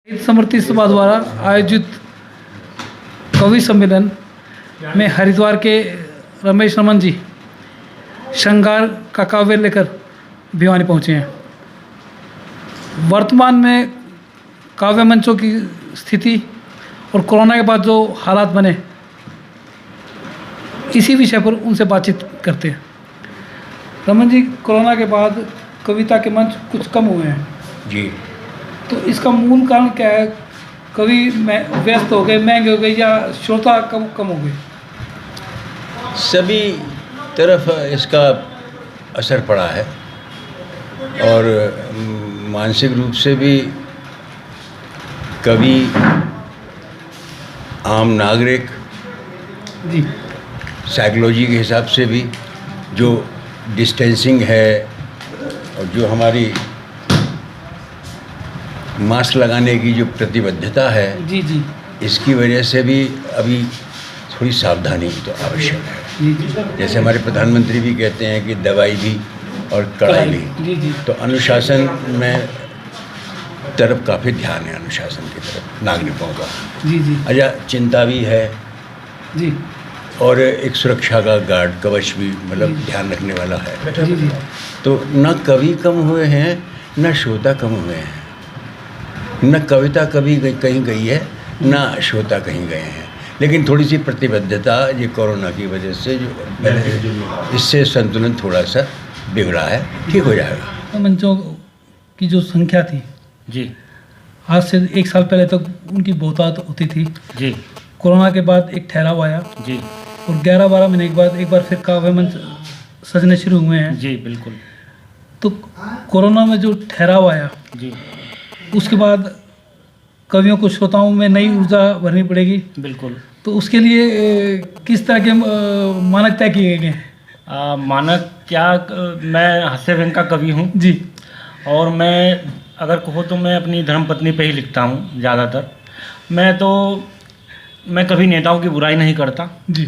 समृद्धि सभा द्वारा आयोजित कवि सम्मेलन में हरिद्वार के रमेश रमन जी श्रृंगार का काव्य लेकर भिवानी पहुँचे हैं। वर्तमान में काव्य मंचों की स्थिति और कोरोना के बाद जो हालात बने, इसी विषय पर उनसे बातचीत करते हैं। रमन जी, कोरोना के बाद कविता के मंच कुछ कम हुए हैं जी, तो इसका मूल कारण क्या है? कवि व्यस्त हो गए, महंगे हो गए, या श्रोता कम हो गए? सभी तरफ इसका असर पड़ा है और मानसिक रूप से भी कवि, आम नागरिक जी, साइकोलॉजी के हिसाब से भी जो डिस्टेंसिंग है और जो हमारी मास्क लगाने की जो प्रतिबद्धता है, जी जी, इसकी वजह से भी अभी थोड़ी सावधानी तो आवश्यक है। जी जी, जैसे हमारे प्रधानमंत्री भी कहते हैं कि दवाई भी और कड़ाई भी। जी जी, तो अनुशासन में तरफ काफ़ी ध्यान है, अनुशासन की तरफ नागरिकों का। जी जी, अच्छा, चिंता भी है जी और एक सुरक्षा का गार्ड कवच भी, मतलब ध्यान रखने वाला है। जी, जी तो न कवि कम हुए हैं, न श्रोता कम हुए हैं, न कविता कभी कहीं गई है, न श्रोता कहीं गए हैं। लेकिन थोड़ी सी प्रतिबद्धता ये कोरोना की वजह से जो पहले, इससे संतुलन थोड़ा सा बिगड़ा है। ठीक हो जाएगा। मंचों की जो संख्या थी जी आज से 1 साल पहले तक उनकी बहुतायत होती थी। जी कोरोना के बाद एक ठहराव आया जी और 11-12 महीने के बाद एक बार फिर काव्य मंच सजने शुरू हुए हैं। जी बिल्कुल। तो कोरोना में जो ठहराव आया, जी उसके बाद कवियों को, श्रोताओं में नई ऊर्जा भरनी पड़ेगी। बिल्कुल। तो उसके लिए किस तरह के मानक तय किए गए हैं? मानक क्या, मैं हास्य व्यंग का कवि हूँ जी, और मैं अगर कहो तो मैं अपनी धर्मपत्नी पे ही लिखता हूँ ज़्यादातर। मैं कभी नेताओं की बुराई नहीं करता। जी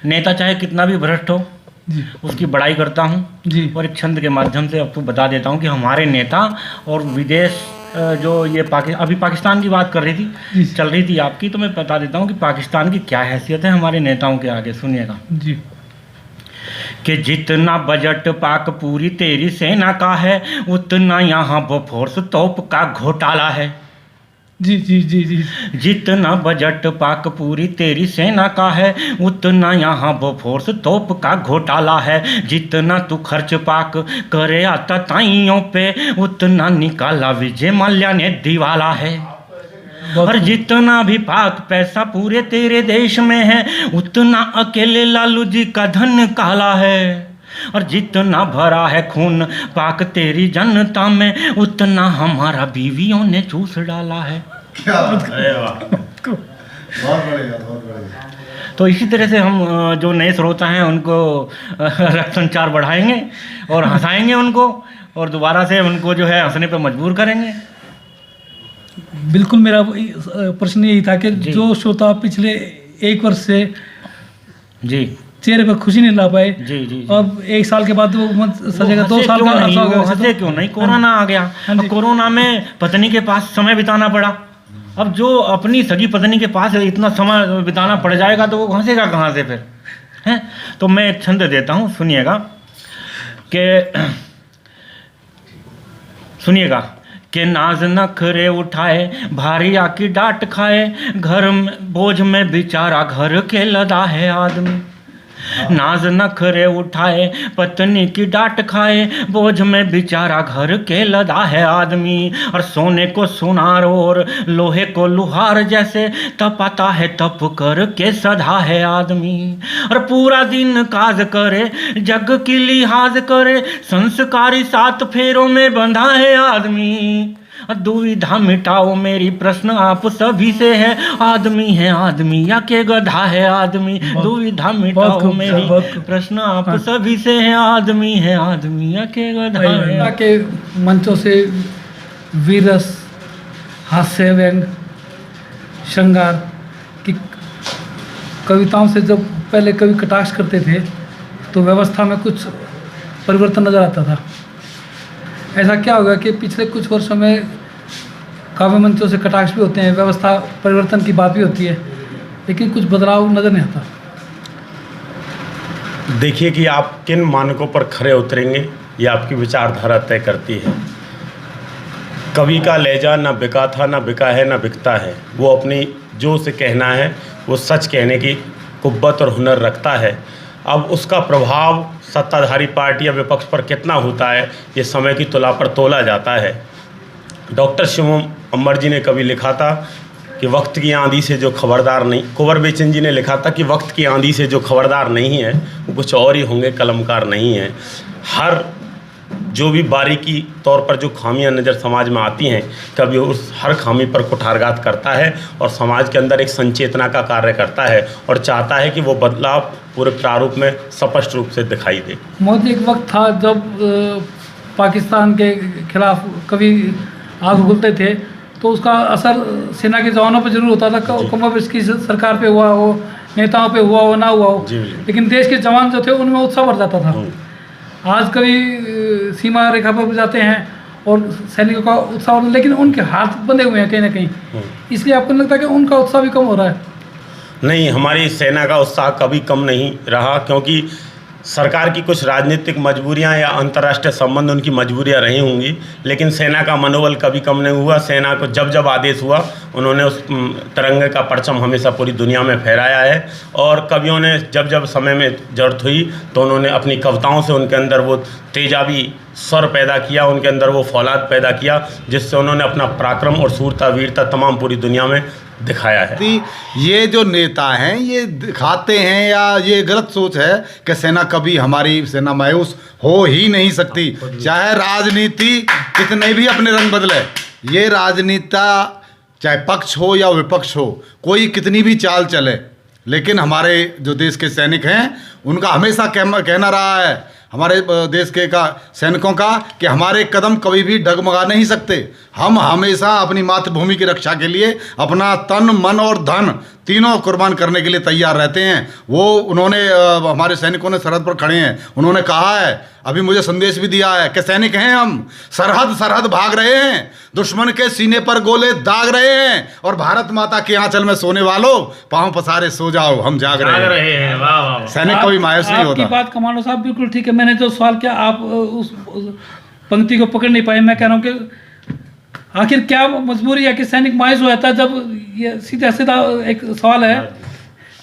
नेता चाहे कितना भी भ्रष्ट हो, जी, उसकी बड़ाई करता हूँ। जी और एक छंद के माध्यम से आपको बता देता हूँ कि हमारे नेता और विदेश जो ये अभी पाकिस्तान की बात कर रही थी, चल रही थी आपकी, तो मैं बता देता हूँ कि पाकिस्तान की क्या हैसियत है हमारे नेताओं के आगे। सुनिएगा जी। कि जितना बजट पाक पूरी तेरी सेना का है, उतना यहाँ बोफोर्स तोप का घोटाला है। जी जी जी जी, जितना बजट पाक पूरी तेरी सेना का है, उतना यहाँ बोफोर्स तोप का घोटाला है। जितना तू खर्च पाक करे आता ताइयों पे, उतना निकाला विजय माल्या ने दिवाला है। और जितना भी पाक पैसा पूरे तेरे देश में है, उतना अकेले लालू जी का धन काला है। और जितना भरा है खून पाक तेरी जनता में, उतना हमारा बीवियों ने चूस डाला है। बहुत बढ़िया, बहुत बढ़िया। तो इसी तरह से हम जो नए श्रोता हैं उनको रक्त संचार बढ़ाएंगे और हंसाएंगे उनको, और दोबारा से उनको जो है हंसने पर मजबूर करेंगे। बिल्कुल। मेरा प्रश्न यही था कि जो श्रोता पिछले 1 वर्ष से जी चेहरे पर खुशी नहीं ला पाए, जी जी, जी। अब 1 साल के बाद वो मंच सजेगा, 2 साल का नहीं, हो गया। हंसे क्यों नहीं? कोरोना आ गया, अब कोरोना में पत्नी के पास समय बिताना पड़ा। अब जो अपनी सगी पत्नी के पास इतना समय बिताना पड़ जाएगा तो वो हंसेगा कहाँ से फिर, हैं? तो मैं एक छंद देता हूँ, सुनिएगा कि नाज नखरे उठाए, भारिया की डांट खाए, घर में बोझ में बेचारा घर के लदा है आदमी। नाज नखरे उठाए, पत्नी की डांट खाए, बोझ में बेचारा घर के लदा है आदमी। और सोने को सुनार और लोहे को लुहार जैसे तपाता है, तप कर के सधा है आदमी। और पूरा दिन काज करे, जग की लिहाज करे, संस्कारी 7 फेरों में बंधा है आदमी। दुविधा मिटाओ मेरी प्रश्न आप सभी से है, आदमी है आदमी या के गधा है आदमी। दुविधा मिटाओ मेरी प्रश्न आप सभी से है, आदमी है आदमी या के गधा है। के मंचों से वीरस, हास्य व्यंग, श्रृंगार की कविताओं से जब पहले कवि कटाक्ष करते थे तो व्यवस्था में कुछ परिवर्तन नजर आता था। ऐसा क्या होगा कि पिछले कुछ वर्षों में काव्य मंचों से कटाक्ष भी होते हैं, व्यवस्था परिवर्तन की बात भी होती है, लेकिन कुछ बदलाव नज़र नहीं आता। देखिए कि आप किन मानकों पर खरे उतरेंगे, ये आपकी विचारधारा तय करती है। कवि का लहजा ना बिका था, ना बिका है, ना बिकता है। वो अपनी जो उसे कहना है वो सच कहने की कुव्वत और हुनर रखता है। अब उसका प्रभाव सत्ताधारी पार्टी या विपक्ष पर कितना होता है, ये समय की तुला पर तोला जाता है। डॉक्टर शिवम अम्बर जी ने कभी लिखा था कि वक्त की आंधी से जो खबरदार नहीं, कुंवर बेचन जी ने लिखा था कि वक्त की आंधी से जो खबरदार नहीं है वो कुछ और ही होंगे, कलमकार नहीं है। हर जो भी बारीकी तौर पर जो खामियां नज़र समाज में आती हैं, कभी उस हर खामी पर कुठारघात करता है और समाज के अंदर एक संचेतना का कार्य करता है और चाहता है कि वो बदलाव पूरे प्रारूप में स्पष्ट रूप से दिखाई दे। मोदी एक वक्त था जब पाकिस्तान के खिलाफ कभी आग उगलते थे तो उसका असर सेना के जवानों पर जरूर होता था, कम इसकी सरकार पे हुआ हो, नेताओं पे हुआ हो, ना हुआ हो, लेकिन देश के जवान जो थे उनमें उत्साह बढ़ जाता था। आज कभी सीमा रेखा पर जाते हैं और सैनिकों का उत्साह, लेकिन उनके हाथ बंधे हुए हैं कहीं ना कहीं, इसलिए आपको लगता है कि उनका उत्साह भी कम हो रहा है? नहीं, हमारी सेना का उत्साह कभी कम नहीं रहा, क्योंकि सरकार की कुछ राजनीतिक मजबूरियां या अंतर्राष्ट्रीय संबंध उनकी मजबूरियां रही होंगी, लेकिन सेना का मनोबल कभी कम नहीं हुआ। सेना को जब जब आदेश हुआ उन्होंने उस तिरंगे का परचम हमेशा पूरी दुनिया में फहराया है और कवियों ने जब जब समय में ज़रूरत हुई तो उन्होंने अपनी कविताओं से उनके अंदर वो तेजाबी स्वर पैदा किया, उनके अंदर वो फौलाद पैदा किया, जिससे उन्होंने अपना पराक्रम और शूरता वीरता तमाम पूरी दुनिया में दिखाया है। ये जो नेता हैं ये दिखाते हैं या ये गलत सोच है कि सेना कभी हमारी सेना मायूस हो ही नहीं सकती, चाहे राजनीति कितने भी अपने रंग बदले। ये राजनीता चाहे पक्ष हो या विपक्ष हो, कोई कितनी भी चाल चले, लेकिन हमारे जो देश के सैनिक हैं उनका हमेशा कहना रहा है हमारे देश के सैनिकों का कि हमारे कदम कभी भी डगमगा नहीं सकते। हम हमेशा अपनी मातृभूमि की रक्षा के लिए अपना तन मन और धन तीनों कुर्बान करने के लिए तैयार रहते हैं। वो उन्होंने हमारे सैनिकों ने सरहद पर खड़े हैं, उन्होंने कहा है, अभी मुझे संदेश भी दिया है कि सैनिक हैं हम, सरहद भाग रहे हैं, दुश्मन के सीने पर गोले दाग रहे हैं और भारत माता के आंचल में सोने वालों पांव पसारे सो जाओ, हम जाग रहे हैं। वाह वाह। सैनिक कभी मायूस नहीं होता। आपकी बात कमांडो साहब बिल्कुल ठीक है। मैंने जो सवाल किया आप उस पंक्ति को पकड़ नहीं पाए। मैं कह रहा हूँ कि आखिर क्या मजबूरी है कि सैनिक मायूस हो जाता है, जब ये सीधा एक सवाल है।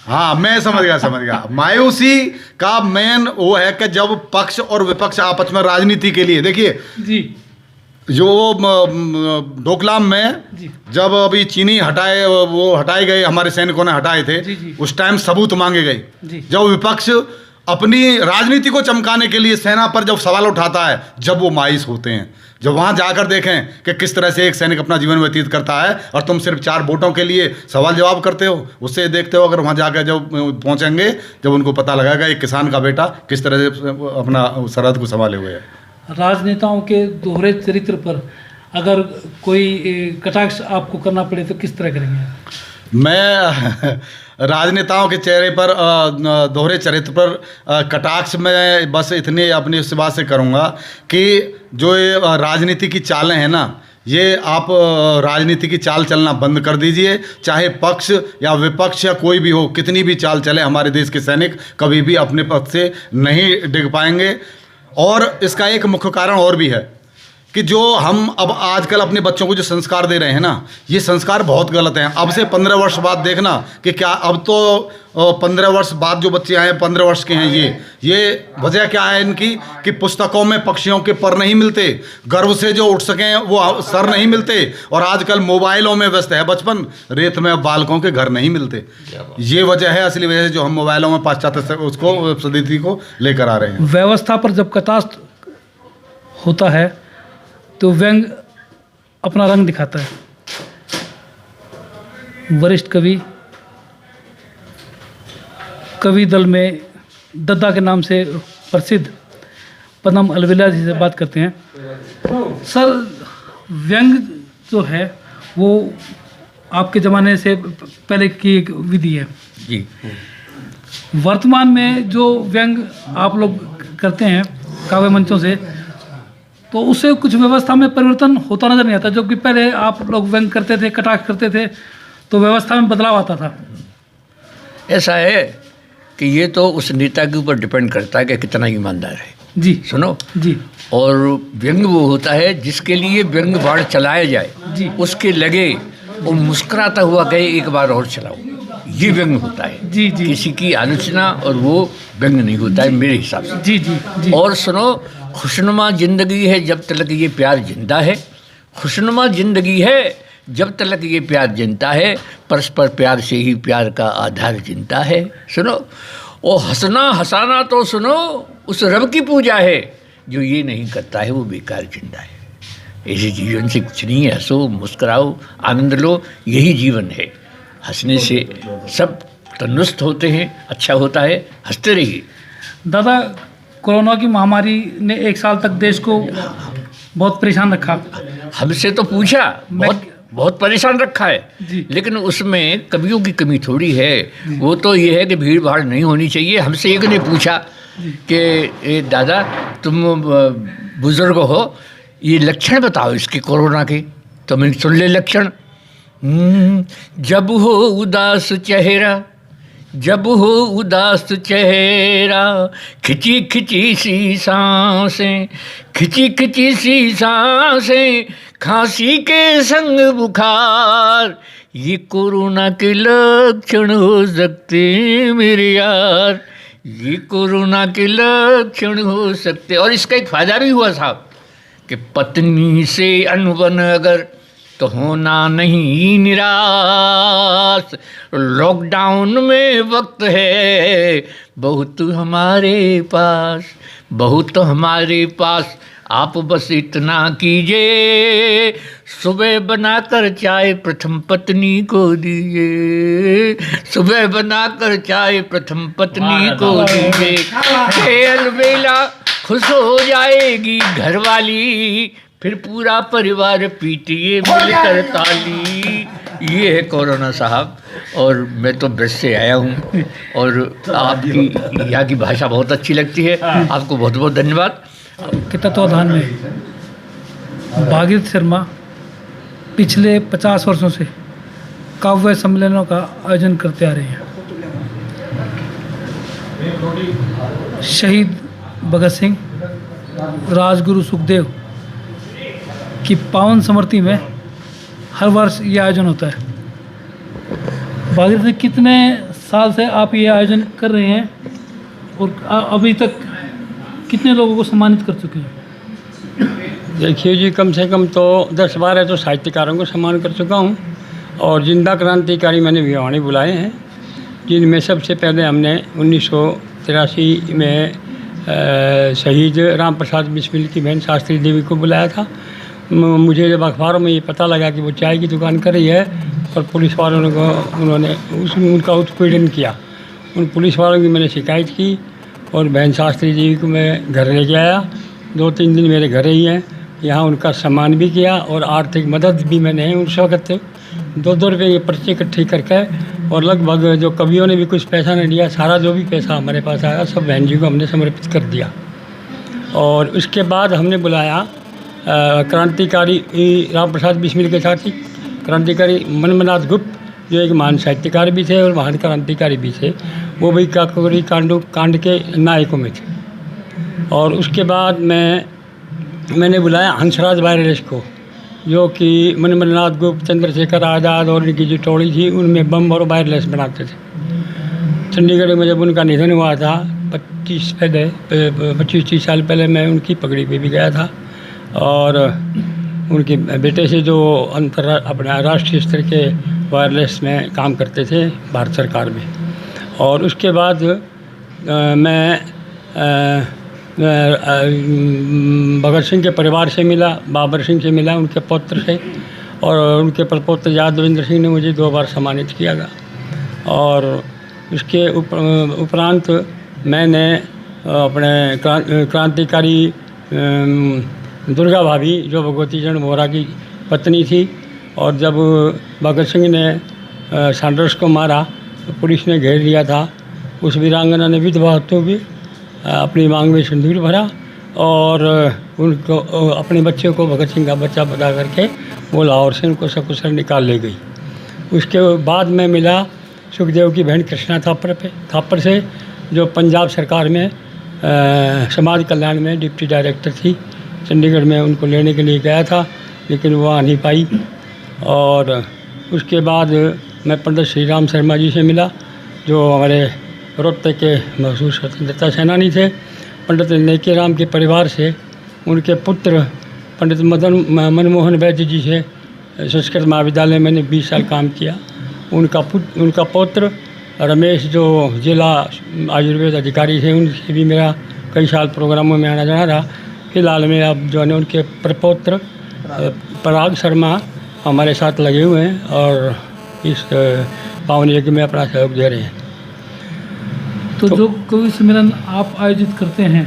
हाँ, मैं समझ गया। मायूसी का मेन वो है कि जब पक्ष और विपक्ष आपस में राजनीति के लिए, देखिए जी, जो डोकलाम में जब अभी चीनी हटाए गए, हमारे सैनिकों ने हटाए थे, उस टाइम सबूत मांगे गए। जब विपक्ष अपनी राजनीति को चमकाने के लिए सेना पर जब सवाल उठाता है, जब वो मायूस होते हैं। जब वहाँ जाकर देखें कि किस तरह से एक सैनिक अपना जीवन व्यतीत करता है और तुम सिर्फ 4 वोटों के लिए सवाल जवाब करते हो, उससे देखते हो अगर वहाँ जाकर जब पहुँचेंगे, जब उनको पता लगेगा एक किसान का बेटा किस तरह से अपना सरहद को संभाले हुए है। राजनेताओं के दोहरे चरित्र पर अगर कोई कटाक्ष आपको करना पड़े तो किस तरह करेंगे? मैं राजनेताओं के चेहरे पर दोहरे चरित्र पर कटाक्ष में बस इतनी अपनी इस बात से करूँगा कि जो ये राजनीति की चालें हैं ना, ये आप राजनीति की चाल चलना बंद कर दीजिए। चाहे पक्ष या विपक्ष या कोई भी हो, कितनी भी चाल चले, हमारे देश के सैनिक कभी भी अपने पद से नहीं डिग पाएंगे। और इसका एक मुख्य कारण और भी है कि जो हम अब आजकल अपने बच्चों को जो संस्कार दे रहे हैं ना, ये संस्कार बहुत गलत हैं। अब से 15 वर्ष बाद देखना कि क्या, अब तो 15 वर्ष बाद जो बच्चे आए 15 वर्ष के हैं, ये वजह क्या है इनकी कि पुस्तकों में पक्षियों के पर नहीं मिलते, गर्व से जो उठ सकें वो सर नहीं मिलते, और आजकल मोबाइलों में व्यस्त है बचपन, रेत में बालकों के घर नहीं मिलते। ये वजह है, असली वजह है जो हम मोबाइलों में पाश्चात्य उसको सदिति को लेकर आ रहे हैं। व्यवस्था पर जब कटाक्ष होता है तो व्यंग अपना रंग दिखाता है। वरिष्ठ कवि दल में दद्दा के नाम से प्रसिद्ध पदम अलविला जी से बात करते हैं। सर, व्यंग जो है वो आपके ज़माने से पहले की एक विधि है जी। वर्तमान में जो व्यंग आप लोग करते हैं काव्य मंचों से, तो उससे कुछ व्यवस्था में परिवर्तन होता नजर नहीं आता, जो कि पहले आप लोग व्यंग करते थे, कटाक्ष करते थे, तो व्यवस्था में बदलाव आता था। ऐसा है कि ये तो उस नेता के ऊपर डिपेंड करता है कि कितना ईमानदार है। जी सुनो जी और व्यंग वो होता है जिसके लिए व्यंग बाण चलाया जाए, जी। उसके लगे वो मुस्कुराता हुआ कहे एक बार और चलाओ, ये व्यंग होता है। जी जी किसी की आलोचना और वो व्यंग नहीं होता है मेरे हिसाब से। जी जी जी और सुनो, खुशनुमा जिंदगी है जब तक ये प्यार जिंदा है, खुशनुमा जिंदगी है जब तक ये प्यार जिंदा है, परस्पर प्यार से ही प्यार का आधार जिंदा है। सुनो, ओ हंसना हंसाना तो सुनो उस रब की पूजा है, जो ये नहीं करता है वो बेकार जिंदा है। ऐसे जीवन से कुछ नहीं है, हंसो मुस्कुराओ आनंद लो, यही जीवन है। हंसने से सब तंदुरुस्त होते हैं, अच्छा होता है, हंसते रहिए। दादा, कोरोना की महामारी ने 1 साल तक देश को बहुत परेशान रखा। हमसे तो पूछा, बहुत परेशान रखा है, जी। लेकिन उसमें कवियों की कमी थोड़ी है। वो तो ये है कि भीड़ भाड़ नहीं होनी चाहिए। हमसे एक ने पूछा कि ए दादा तुम बुजुर्ग हो, ये लक्षण बताओ इसके कोरोना के। तो मैंने सुन ले लक्षण। जब हो उदास चेहरा, जब हो उदास चेहरा, खिंची खिंची सी सांसें, खिंची खिंची सी सांसें, खांसी के संग बुखार, ये कोरोना के लक्षण हो सकते मेरे यार, ये कोरोना के लक्षण हो सकते। और इसका एक फ़ायदा भी हुआ साहब कि पत्नी से अनबन अगर तो होना नहीं निराश, लॉकडाउन में वक्त है बहुत हमारे पास, बहुत हमारे पास। आप बस इतना कीजिए, सुबह बनाकर चाय प्रथम पत्नी को दीजिए, सुबह बनाकर चाय प्रथम पत्नी को दीजिए। अलबेला खुश हो जाएगी घरवाली, फिर पूरा परिवार पीटिए मिलकर ताली। ये है कोरोना साहब। और मैं तो ब्रज से आया हूँ और आपकी यहाँ की भाषा बहुत अच्छी लगती है। आपको बहुत बहुत धन्यवाद। के तत्वाधान में भागीरथ शर्मा पिछले 50 वर्षों से काव्य सम्मेलनों का आयोजन करते आ रहे हैं। शहीद भगत सिंह, राजगुरु सुखदेव की पावन स्मृति में हर वर्ष ये आयोजन होता है। भागीरथ जी, कितने साल से आप ये आयोजन कर रहे हैं और अभी तक कितने लोगों को सम्मानित कर चुके हैं? देखिए जी, कम से कम तो 10-12 तो साहित्यकारों को सम्मान कर चुका हूँ और जिंदा क्रांतिकारी मैंने भिवानी बुलाए हैं, जिनमें सबसे पहले हमने 1983 में शहीद राम प्रसाद बिस्मिल की बहन शास्त्री देवी को बुलाया था। मुझे जब अखबारों में ये पता लगा कि वो चाय की दुकान कर रही है और पुलिस वालों ने उन्होंने उनका उत्पीड़न किया, उन पुलिस वालों की मैंने शिकायत की और बहन शास्त्री जी को मैं घर लेके आया। 2-3 दिन मेरे घर ही हैं, यहाँ उनका सम्मान भी किया और आर्थिक मदद भी मैंने उस वक्त 2-2 रुपये के पर्चे इकट्ठे करके, और लगभग जो कवियों ने भी कुछ पैसा नहीं दिया, सारा जो भी पैसा हमारे पास आया सब बहन जी को हमने समर्पित कर दिया। और उसके बाद हमने बुलाया क्रांतिकारी राम प्रसाद बिस्मिल के साथ ही क्रांतिकारी मनमनाथ गुप्त, जो एक महान साहित्यकार भी थे और महान क्रांतिकारी भी थे, वो भी काकोरी कांड के नायकों में थे। और उसके बाद मैंने बुलाया हंसराज वायरलेस को, जो कि मनमनाथ गुप्त, चंद्रशेखर आज़ाद और इनकी जो टोली थी उनमें बम और वायरलेस बनाते थे। चंडीगढ़ में जब उनका निधन हुआ था 25-30 साल पहले, मैं उनकी पगड़ी पे भी गया था और उनके बेटे से जो अपना राष्ट्रीय स्तर के वायरलेस में काम करते थे भारत सरकार में। और उसके बाद मैं भगत सिंह के परिवार से मिला, बाबर सिंह से मिला, उनके पौत्र से, और उनके प्रपौत्र यादवेंद्र सिंह ने मुझे 2 बार सम्मानित किया था। और उसके उपरांत मैंने अपने क्रांतिकारी दुर्गा भाभी, जो भगवती चरण बोहरा की पत्नी थी, और जब भगत सिंह ने सैंडर्स को मारा तो पुलिस ने घेर लिया था, उस वीरांगना ने विधवा होते हुए अपनी मांग में सिंदूर भरा और उनको अपने बच्चे को भगत सिंह का बच्चा बता करके वो लाहौर से उनको सकुशल निकाल ले गई। उसके बाद में मिला सुखदेव की बहन कृष्णा थापर से, जो पंजाब सरकार में समाज कल्याण में डिप्टी डायरेक्टर थी। चंडीगढ़ में उनको लेने के लिए गया था, लेकिन वो आ नहीं पाई। और उसके बाद मैं पंडित श्री राम शर्मा जी से मिला, जो हमारे रोहतक के मशहूर स्वतंत्रता सेनानी थे। पंडित नेकी राम के परिवार से उनके पुत्र पंडित मनमोहन वैद्य जी से संस्कृत महाविद्यालय में 20 साल काम किया। उनका पौत्र रमेश जो जिला आयुर्वेद अधिकारी थे, उनसे भी मेरा कई साल प्रोग्रामों में आना जाना रहा। फिलहाल में अब जो है उनके प्रपौत्र पराग शर्मा हमारे साथ लगे हुए हैं और इस पावन यज्ञ में अपना सहयोग दे रहे हैं। तो जो कवि सम्मेलन आप आयोजित करते हैं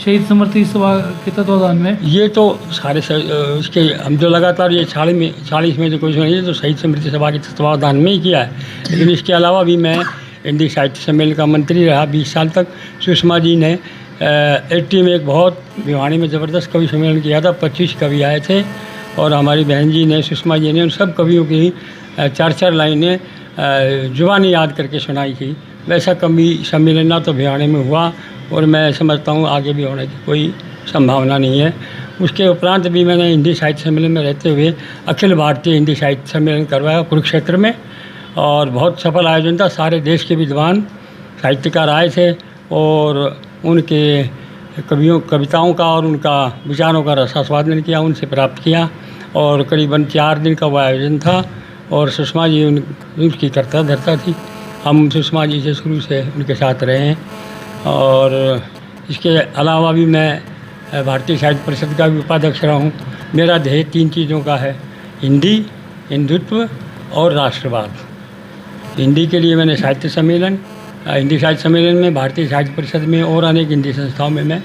शहीद स्मृति सभा के तत्वाधान में, ये तो सारे इसके हम जो लगातार ये 40 में जो कोई नहीं है, तो शहीद स्मृति सभा के तत्वाधान में ही किया है। लेकिन इसके अलावा भी मैं हिंदी साहित्य सम्मेलन का मंत्री रहा 20 साल तक। सुषमा जी ने 80 में एक बहुत भिवानी में ज़बरदस्त कवि सम्मेलन किया था, 25 कवि आए थे और हमारी बहन जी ने, सुषमा जी ने उन सब कवियों की 4-4 लाइनें जुबानी याद करके सुनाई थी। वैसा कवि सम्मेलन ना तो भिवानी में हुआ और मैं समझता हूँ आगे भी होने की कोई संभावना नहीं है। उसके उपरांत भी मैंने हिंदी साहित्य सम्मेलन में रहते हुए अखिल भारतीय हिंदी साहित्य सम्मेलन करवाया कुरुक्षेत्र में, और बहुत सफल आयोजन था। सारे देश के विद्वान साहित्यकार आए थे और उनके कविताओं का और उनका विचारों का रसास्वादन किया, उनसे प्राप्त किया। और करीबन 4 दिन का वो आयोजन था और सुषमा जी उनकी कर्ता धर्ता थी। हम सुषमा जी से शुरू से उनके साथ रहे हैं। और इसके अलावा भी मैं भारतीय साहित्य परिषद का भी उपाध्यक्ष रहा हूँ। मेरा ध्येय 3 चीज़ों का है, हिंदी, हिंदुत्व और राष्ट्रवाद। हिंदी के लिए मैंने साहित्य सम्मेलन, हिंदी साहित्य सम्मेलन में, भारतीय साहित्य परिषद में और अनेक हिंदी संस्थाओं में मैं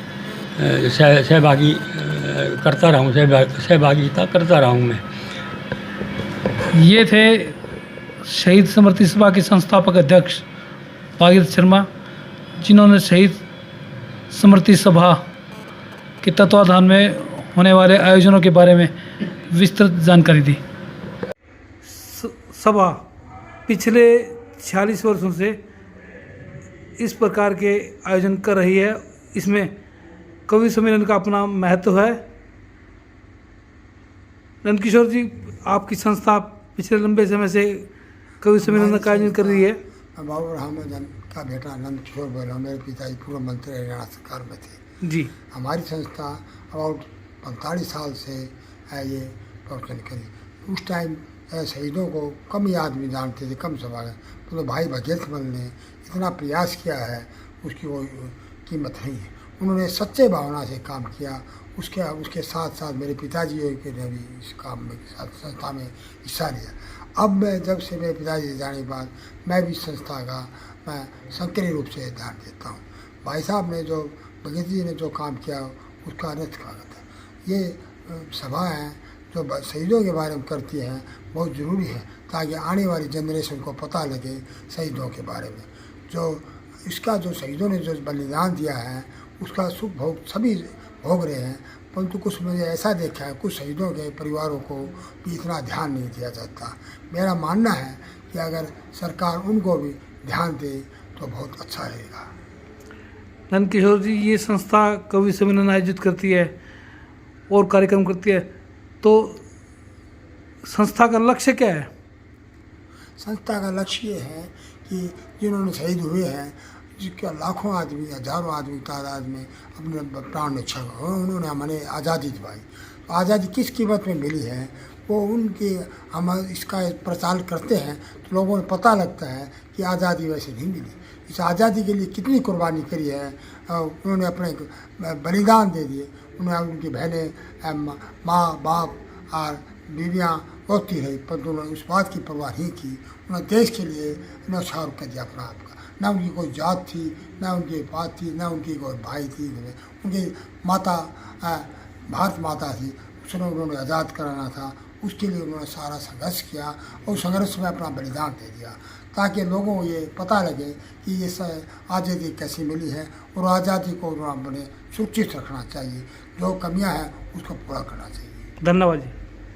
सहभागिता करता रहा हूँ मैं। ये थे शहीद स्मृति सभा के संस्थापक अध्यक्ष भागीरथ शर्मा, जिन्होंने शहीद स्मृति सभा के तत्वाधान में होने वाले आयोजनों के बारे में विस्तृत जानकारी दी। सभा पिछले 46 वर्षों से इस प्रकार के आयोजन कर रही है। इसमें कवि सम्मेलन का अपना महत्व है। नंदकिशोर जी, आपकी संस्था पिछले लंबे समय से कवि सम्मेलन का आयोजन कर रही है। मैं बाबू रहमदन का बेटा नंदकिशोर बोल रहा हूँ। मेरे पिताजी पूर्व मंत्री हरियाणा सरकार में थे जी। हमारी संस्था अबाउट 45 साल से ये प्रवचन करी। उस टाइम शहीदों को कम ही आदमी जानते थे, कम सभा। तो भाई भगीरथ मल ने इतना प्रयास किया है, उसकी कोई कीमत नहीं है। उन्होंने सच्चे भावना से काम किया। उसके साथ साथ मेरे पिताजी के ने भी इस काम में संस्था में हिस्सा लिया। अब मैं जब से मेरे पिताजी जाने के बाद मैं भी संस्था का मैं सक्रिय रूप से ध्यान देता हूँ। भाई साहब ने जो भगत जी ने जो काम किया उसका अनर्थ स्वागत है। ये सभाएँ जो शहीदों के बारे में करती हैं बहुत ज़रूरी है, ताकि आने वाली जनरेशन को पता लगे शहीदों के बारे में। जो इसका जो शहीदों ने जो बलिदान दिया है उसका सुख भोग सभी भोग रहे हैं, परंतु कुछ मैंने ऐसा देखा है कुछ शहीदों के परिवारों को भी इतना ध्यान नहीं दिया जाता। मेरा मानना है कि अगर सरकार उनको भी ध्यान दे तो बहुत अच्छा रहेगा। नंदकिशोर जी, ये संस्था कवि सम्मेलन आयोजित करती है और कार्यक्रम करती है, तो संस्था का लक्ष्य क्या है? संस्था का लक्ष्य ये है कि जिन्होंने शहीद हुए हैं, जिसका लाखों आदमी, हजारों आदमी तादाद में अपने प्राण रक्षक हो, उन्होंने हमें आज़ादी दिलाई। आज़ादी किस कीमत में मिली है वो उनके हम इसका प्रचार करते हैं तो लोगों को पता लगता है कि आज़ादी वैसे नहीं मिली। इस आज़ादी के लिए कितनी कुर्बानी करी है, उन्होंने अपने बलिदान दे दिए। उन्हें उनकी बहनें, माँ बाप और बीवियाँ होती रही, पर उन्होंने उस बात की परवाह नहीं की। उन्होंने देश के लिए न्यौछावर कर दिया अपना आप का। ना उनकी कोई जात थी, ना उनकी बात थी, ना उनकी कोई भाई थी। उनकी माता भारत माता थी, उसने उन्होंने आज़ाद कराना था। उसके लिए उन्होंने सारा संघर्ष किया और संघर्ष में अपना बलिदान दे दिया, ताकि लोगों को ये पता लगे कि ये आज़ादी कैसी मिली है और आज़ादी को उन्होंने सुरक्षित रखना चाहिए, जो कमियां हैं उसको पूरा करना चाहिए। धन्यवाद जी।